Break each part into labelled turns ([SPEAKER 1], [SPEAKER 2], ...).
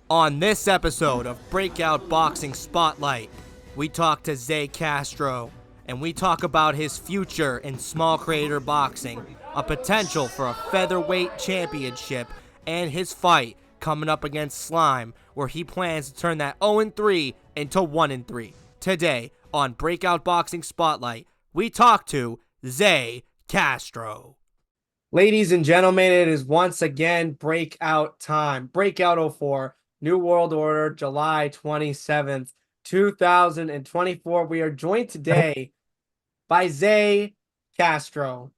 [SPEAKER 1] On this episode of Breakout Boxing Spotlight, we talk to Zay Castro, and we talk about his future in small creator boxing, a potential for a featherweight championship, and his fight coming up against Slime, where he plans to turn that 0-3 into 1-3. Today, on Breakout Boxing Spotlight, we talk to Zay Castro. Ladies and gentlemen, it is once again breakout time. Breakout 04. New World Order, July 27th, 2024. We are joined today by Zay Castro,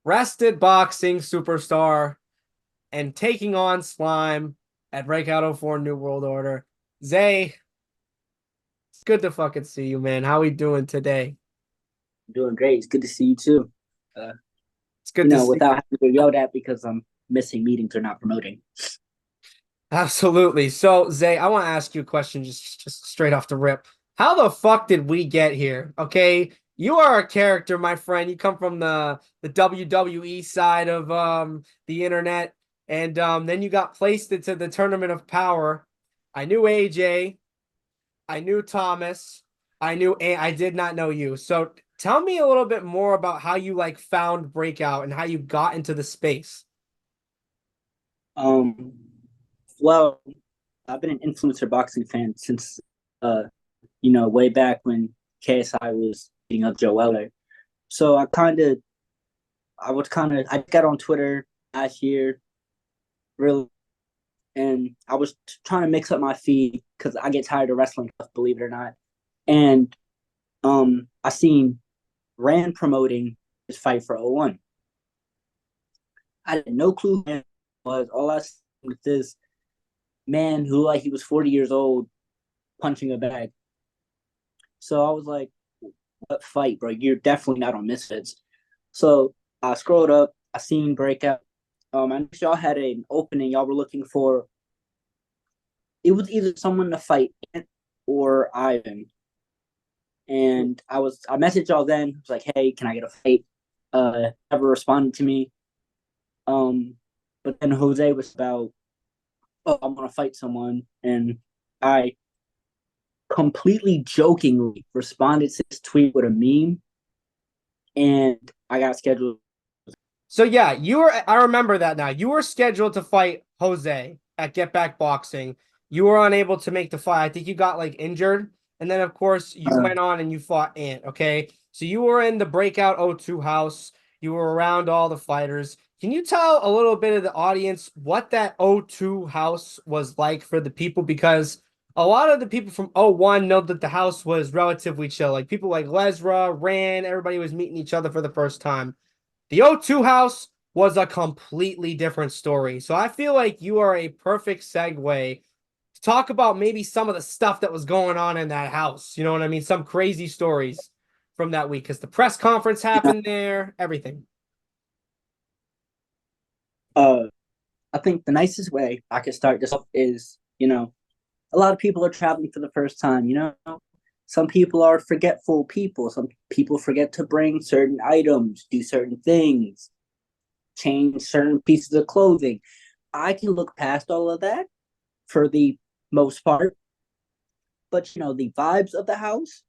[SPEAKER 1] rested boxing superstar, and taking on Slime at Breakout 04 New World Order. Zay, it's good to fucking see you, man. How we doing today?
[SPEAKER 2] Doing great. It's good to see you too.
[SPEAKER 1] It's good to see
[SPEAKER 2] without having to get yelled at because I'm missing meetings or not promoting.
[SPEAKER 1] Absolutely. So, Zay, I want to ask you a question just straight off the rip. How the fuck did we get here? Okay, you are a character, my friend. You come from the WWE side of the internet, and then you got placed into the Tournament of Power. I knew AJ, I knew Thomas, I did not know you. So, tell me a little bit more about how you like found Breakout and how you got into the space.
[SPEAKER 2] Um, well, I've been an influencer boxing fan since way back when KSI was beating up Joe Weller. So I got on Twitter last year, really, and I was trying to mix up my feed because I get tired of wrestling stuff, believe it or not. And I seen Rand promoting his fight for 01. I had no clue who it was. All I seen was this man who like he was 40 years old punching a bag. So I was like, what fight, bro? You're definitely not on Misfits. So I scrolled up, I seen Breakout. I know y'all had an opening, y'all were looking for it was either someone to fight Ant or Ivan. And I messaged y'all then, was like, hey, can I get a fight? Never responded to me. But then Jose was about, oh, I'm gonna fight someone, and I completely jokingly responded to this tweet with a meme, and I got scheduled.
[SPEAKER 1] So yeah, I remember that now. You were scheduled to fight Jose at Get Back Boxing. You were unable to make the fight. I think you got like injured. And then of course you went on and you fought Ant, okay? So you were in the Breakout O2 house. You were around all the fighters. Can you tell a little bit of the audience what that O2 house was like for the people? Because a lot of the people from O1 know that the house was relatively chill. Like people like Lesra, Rand, everybody was meeting each other for the first time. The O2 house was a completely different story. So I feel like you are a perfect segue to talk about maybe some of the stuff that was going on in that house. You know what I mean? Some crazy stories from that week because the press conference happened there, everything.
[SPEAKER 2] Uh, I think the nicest way I could start this off is, a lot of people are traveling for the first time. Some people are forgetful people. Some people forget to bring certain items, do certain things, change certain pieces of clothing. I can look past all of that for the most part. But the vibes of the house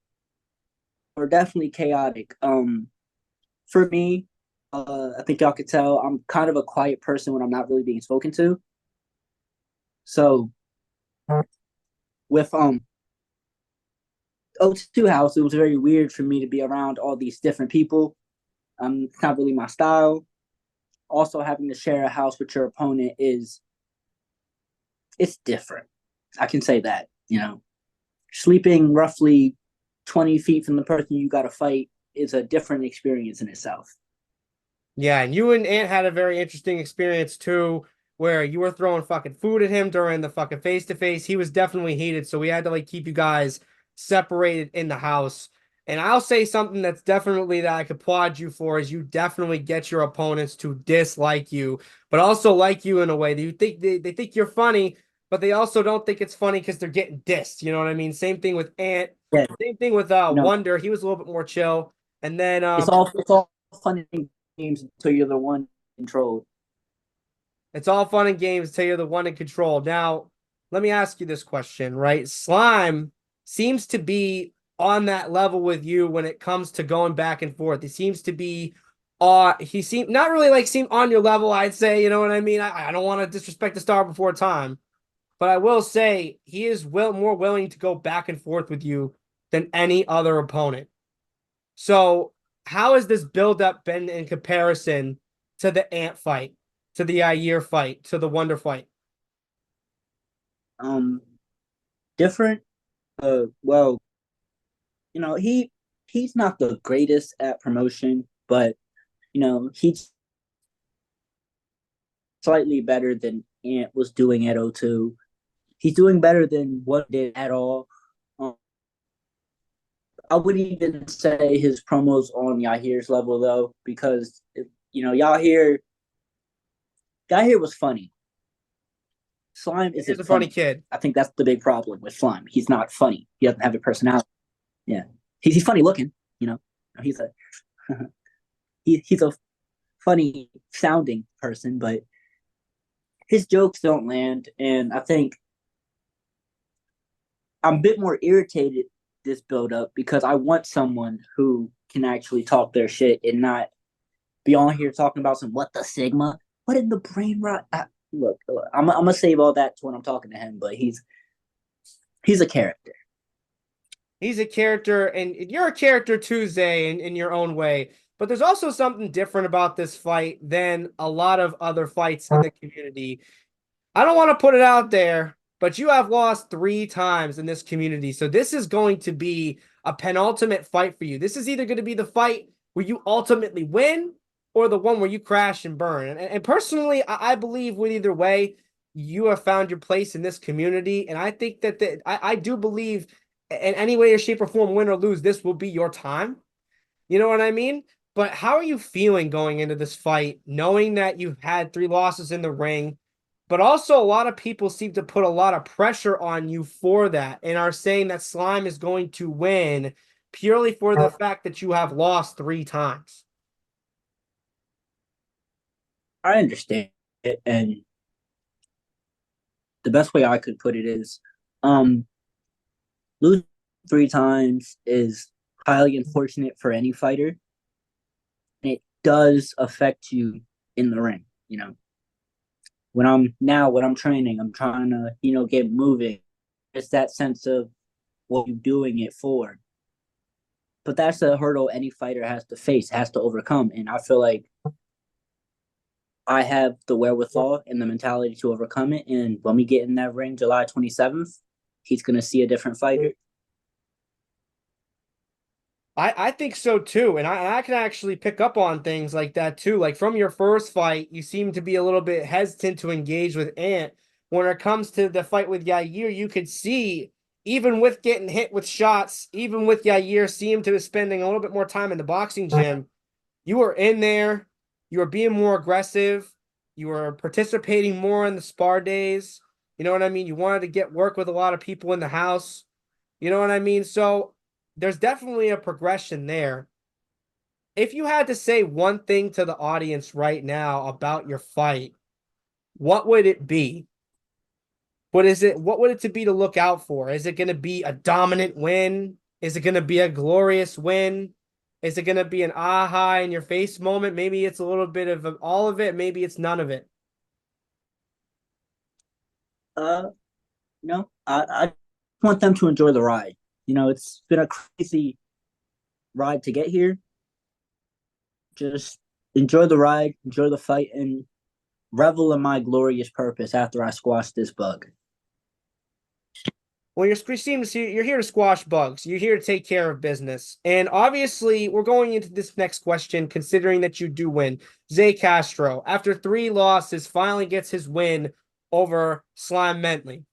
[SPEAKER 2] are definitely chaotic. For me, I think y'all could tell I'm kind of a quiet person when I'm not really being spoken to. So with O2 house, it was very weird for me to be around all these different people. It's not really my style. Also, having to share a house with your opponent it's different. I can say that, sleeping roughly 20 feet from the person you got to fight is a different experience in itself.
[SPEAKER 1] Yeah, and you and Ant had a very interesting experience too, where you were throwing fucking food at him during the fucking face to face. He was definitely heated, so we had to like keep you guys separated in the house. And I'll say something that's definitely that I could applaud you for is you definitely get your opponents to dislike you, but also like you in a way that you think they think you're funny, but they also don't think it's funny because they're getting dissed. You know what I mean? Same thing with Ant.
[SPEAKER 2] Yeah,
[SPEAKER 1] Same thing with Wonder. He was a little bit more chill. And then
[SPEAKER 2] it's all fun and games until you're the one controlled.
[SPEAKER 1] it's all fun and games until you're the one in control. Now, let me ask you this question, right? Slime seems to be on that level with you when it comes to going back and forth. He seems to be he seemed not really like seem on your level, I'd say, you know what I mean? I don't want to disrespect the star before time, but I will say he is more willing to go back and forth with you than any other opponent. So how has this buildup been in comparison to the Ant fight, to the Yair fight, to the Wonder fight?
[SPEAKER 2] Um, Different. Well, he's not the greatest at promotion, but he's slightly better than Ant was doing at O2. He's doing better than what he did at all. Um, I wouldn't even say his promos on Yahir's level though, because Yahir was funny. Slime
[SPEAKER 1] He's
[SPEAKER 2] isn't
[SPEAKER 1] a funny
[SPEAKER 2] funny.
[SPEAKER 1] kid.
[SPEAKER 2] I think that's the big problem with Slime. He's not funny. He doesn't have a personality. Yeah, he's funny looking. He's a he's a funny sounding person, but his jokes don't land. And I think I'm a bit more irritated this build up because I want someone who can actually talk their shit and not be on here talking about some what the Sigma, what in the brain rot. Look, I'm gonna save all that to when I'm talking to him, but he's a character.
[SPEAKER 1] He's a character, and you're a character too, Zay, in your own way. But there's also something different about this fight than a lot of other fights in the community. I don't want to put it out there, but you have lost 3 times in this community. So this is going to be a penultimate fight for you. This is either going to be the fight where you ultimately win or the one where you crash and burn. And personally, I believe with either way, you have found your place in this community. And I think that I do believe in any way or shape or form, win or lose, this will be your time. You know what I mean? But how are you feeling going into this fight, knowing that you've had 3 losses in the ring? But also, a lot of people seem to put a lot of pressure on you for that and are saying that Slime is going to win purely for the fact that you have lost 3 times.
[SPEAKER 2] I understand it, and the best way I could put it is, losing 3 times is highly unfortunate for any fighter. And it does affect you in the ring. When I'm training, I'm trying to, get moving. It's that sense of what you're doing it for. But that's a hurdle any fighter has to face, has to overcome. And I feel like I have the wherewithal and the mentality to overcome it. And when we get in that ring July 27th, he's going to see a different fighter.
[SPEAKER 1] I think so too. And I can actually pick up on things like that too. Like from your first fight, you seem to be a little bit hesitant to engage with Ant. When it comes to the fight with Yair, you could see, even with getting hit with shots, even with Yair, see him to be spending a little bit more time in the boxing gym. You were in there, you were being more aggressive, you were participating more in the spar days. You know what I mean? You wanted to get work with a lot of people in the house. You know what I mean? So there's definitely a progression there. If you had to say one thing to the audience right now about your fight, what would it be? What would it to be to look out for? Is it going to be a dominant win? Is it going to be a glorious win? Is it going to be an aha in your face moment? Maybe it's a little bit of all of it. Maybe it's none of it.
[SPEAKER 2] No, I want them to enjoy the ride. It's been a crazy ride to get here. Just enjoy the ride, enjoy the fight, and revel in my glorious purpose after I squash this bug.
[SPEAKER 1] Well, you're here to squash bugs. You're here to take care of business. And obviously, we're going into this next question, considering that you do win. Zay Castro, after 3 losses, finally gets his win over Slime Mentley.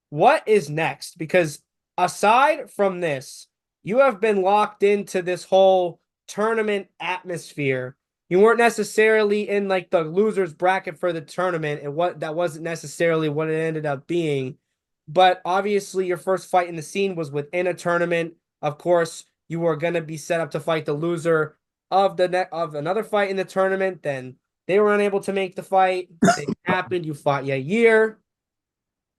[SPEAKER 1] What is next? Because aside from this, you have been locked into this whole tournament atmosphere. You weren't necessarily in like the losers bracket for the tournament, and that wasn't necessarily what it ended up being. But obviously, your first fight in the scene was within a tournament. Of course, you were going to be set up to fight the loser of another fight in the tournament. Then they were unable to make the fight. It happened. You fought Yair.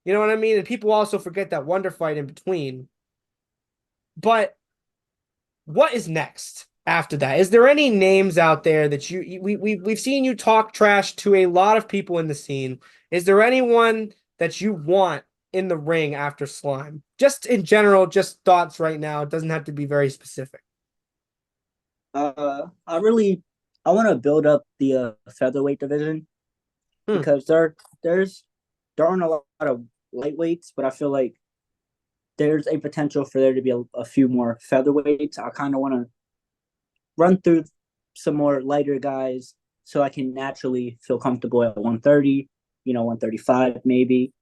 [SPEAKER 1] You know what I mean? And people also forget that Wonder fight in between. But what is next after that? Is there any names out there that we've seen you talk trash to a lot of people in the scene? Is there anyone that you want in the ring after Slime? Just in general, just thoughts right now. It doesn't have to be very specific.
[SPEAKER 2] I want to build up the featherweight division
[SPEAKER 1] Hmm.
[SPEAKER 2] because there aren't a lot of lightweights, but I feel like there's a potential for there to be a few more featherweights. I kind of want to run through some more lighter guys so I can naturally feel comfortable at 130, 135 maybe.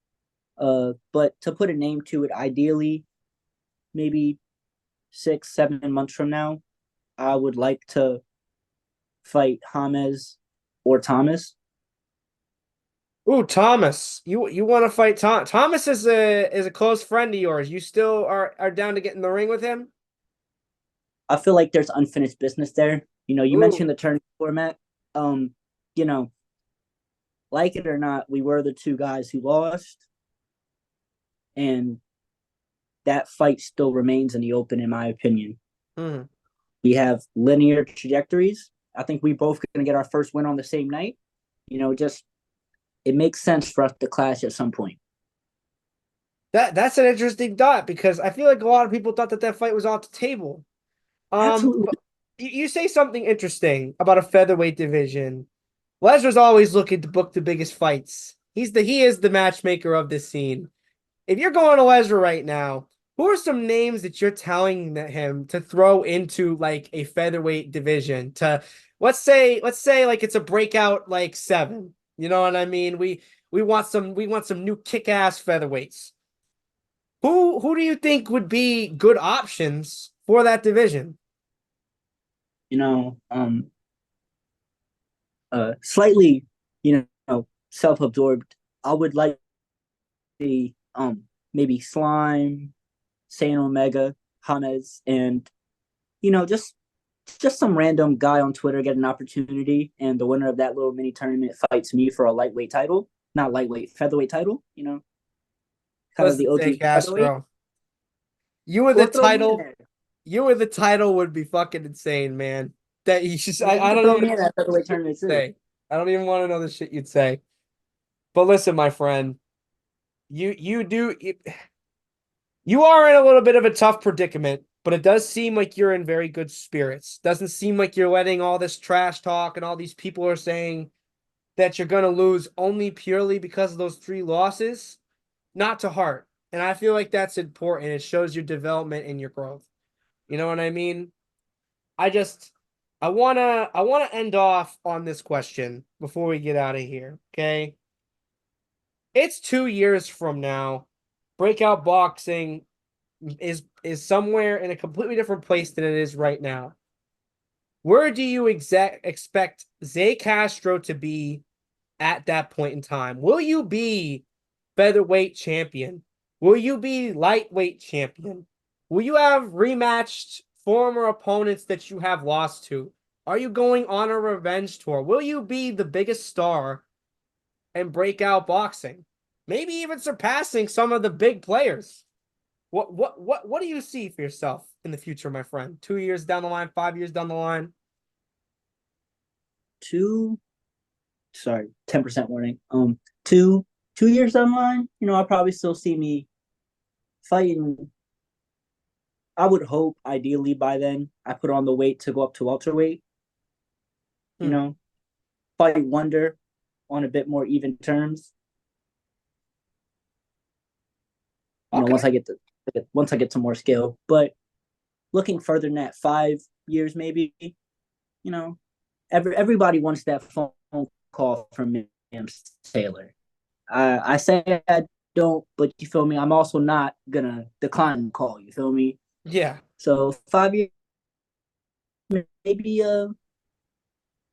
[SPEAKER 2] But to put a name to it, ideally, maybe 6, 7 months from now, I would like to fight James or Thomas.
[SPEAKER 1] Ooh, Thomas. You want to fight Tom? Thomas is a close friend of yours. You still are down to get in the ring with him?
[SPEAKER 2] I feel like there's unfinished business there. You
[SPEAKER 1] Ooh.
[SPEAKER 2] mentioned the tournament format. Um, you know, like it or not, we were the two guys who lost, and that fight still remains in the open, in my opinion.
[SPEAKER 1] Hmm.
[SPEAKER 2] We have linear trajectories. I think we both going to get our first win on the same night. Just it makes sense for us to clash at some point.
[SPEAKER 1] That's an interesting thought because I feel like a lot of people thought that that fight was off the table.
[SPEAKER 2] Absolutely.
[SPEAKER 1] But you say something interesting about a featherweight division. Lesnar's always looking to book the biggest fights. He is the matchmaker of this scene. If you're going to Lesnar right now, who are some names that you're telling him to throw into like a featherweight division? To let's say like it's a breakout like 7. You know what I mean? We want some new kick-ass featherweights. Who do you think would be good options for that division?
[SPEAKER 2] You know, slightly, self-absorbed. I would like the maybe Slime, Saiyan Omega, Hanez, and just some random guy on Twitter get an opportunity, and the winner of that little mini tournament fights me for a lightweight title, not lightweight, featherweight title. Kind of the
[SPEAKER 1] Listen, Zay
[SPEAKER 2] OG featherweight.
[SPEAKER 1] Castro, you were the
[SPEAKER 2] Or throw me in
[SPEAKER 1] title.
[SPEAKER 2] there.
[SPEAKER 1] You were the title would be fucking insane, man. That you just
[SPEAKER 2] You
[SPEAKER 1] I
[SPEAKER 2] can
[SPEAKER 1] don't
[SPEAKER 2] throw
[SPEAKER 1] even
[SPEAKER 2] me
[SPEAKER 1] know
[SPEAKER 2] in that
[SPEAKER 1] the
[SPEAKER 2] featherweight
[SPEAKER 1] shit
[SPEAKER 2] tournament
[SPEAKER 1] you'd
[SPEAKER 2] too.
[SPEAKER 1] say. I don't even want to know the shit you'd say. But listen, my friend, you are in a little bit of a tough predicament, but it does seem like you're in very good spirits. Doesn't seem like you're letting all this trash talk and all these people are saying that you're going to lose only purely because of those 3 losses, not to heart. And I feel like that's important. It shows your development and your growth. You know what I mean? I just I wanna end off on this question before we get out of here. Okay. It's 2 years from now. Breakout boxing is somewhere in a completely different place than it is right now. Where do you expect Zay Castro to be at that point in time? Will you be featherweight champion? Will you be lightweight champion? Will you have rematched former opponents that you have lost to? Are you going on a revenge tour? Will you be the biggest star in breakout boxing? Maybe even surpassing some of the big players. What do you see for yourself in the future, my friend? 2 years down the line, 5 years down the line?
[SPEAKER 2] Two, sorry, 10% warning. Two years down the line, I'll probably still see me fighting. I would hope, ideally, by then, I put on the weight to go up to welterweight. You
[SPEAKER 1] Hmm.
[SPEAKER 2] know, fight Wonder on a bit more even terms.
[SPEAKER 1] Okay.
[SPEAKER 2] Once I get some more skill. But looking further than that, 5 years maybe. You know, everybody wants that phone call from James Taylor. I say I don't, but you feel me. I'm also not gonna decline the call. You feel me?
[SPEAKER 1] Yeah.
[SPEAKER 2] So 5 years, maybe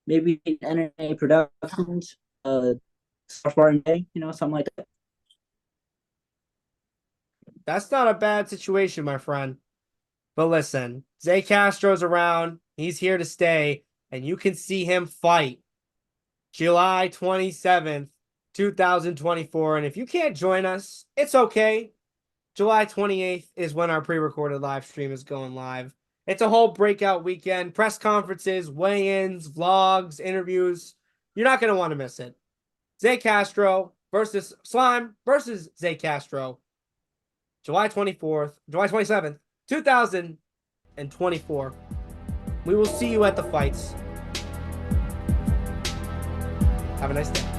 [SPEAKER 2] maybe NNA Productions, Spartan Day, something like that.
[SPEAKER 1] That's not a bad situation, my friend. But listen, Zay Castro's around. He's here to stay, and you can see him fight July 27th 2024. And if you can't join us, it's okay. July 28th is when our pre-recorded live stream is going live. It's a whole breakout weekend, press conferences, weigh-ins, vlogs, interviews. You're not going to want to miss it. Zay Castro versus Slime versus Zay Castro. July 27th, 2024. We will see you at the fights. Have a nice day.